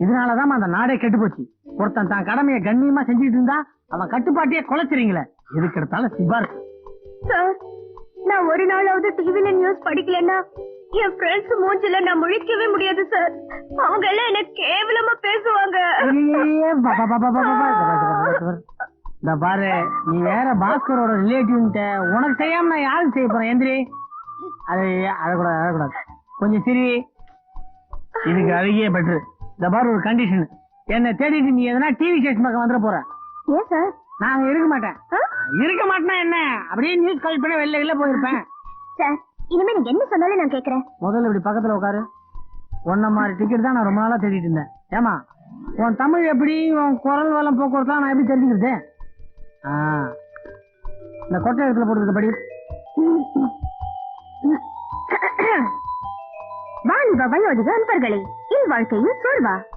இதனாலதான் அந்த நாடே கெட்டு போச்சு. ஒருத்தன் தான் கடமையை கண்ணியமா செஞ்சுட்டு இருந்தா அவன் கட்டுப்பாட்டையே குலைச்சிறீங்களே. எதுக்கு எடுத்தாலும் சிபாரிசு. சார், நான் ஒரு நாளாவது டிவில நியூஸ் படிக்கலன்னா என் ஃப்ரெண்ட்ஸ் மூஞ்சில நான் முழிக்கவே முடியாது சார். அவங்க எல்லாம் என்ன கேவலமா பேசுவாங்க. இந்த பாரு, நீ வேற பாஸ்கரோட ரிலேட்டிவ், உனக்கு செய்யாம நான் யாருக்கு செய்ய போறேன்? எந்திரி. அது அழக்கூடாது, அழக்கூடாது. கொஞ்சம் சரி, இதுக்கு அழகிய பெட்ரு. இந்த பாரு, ஒரு கண்டிஷன். என்ன தேடிட்டு நீ எதனா டிவி ஸ்டேஷன் பக்கம் வந்துட போற. ஏன் சார்? நான் இருக்க மாட்டேன். இருக்க மாட்டேன்னா என்ன, அப்படியே நியூஸ் கால் பண்ண வெளில போயிருப்பேன். சார், இனிமே நீங்க என்ன சொன்னாலும் நான் கேக்குறேன். முதல்ல இப்படி பக்கத்துல உட்காரு. ஒன்ன மாதிரி டிக்கெட் தான் நான் ரொம்ப நாளா தேடிட்டு இருந்தேன். ஏமா, உன் தமிழ் எப்படி, உன் குரல் வளம் போக்குவரத்து நான் எப்படி தெரிஞ்சுக்கிறது? இந்த கொட்டை இடத்துல போட்டுருக்க படி. வாலிப வயோதிக அன்பர்களே, இல் வாழ்க்கையில் சோர்வா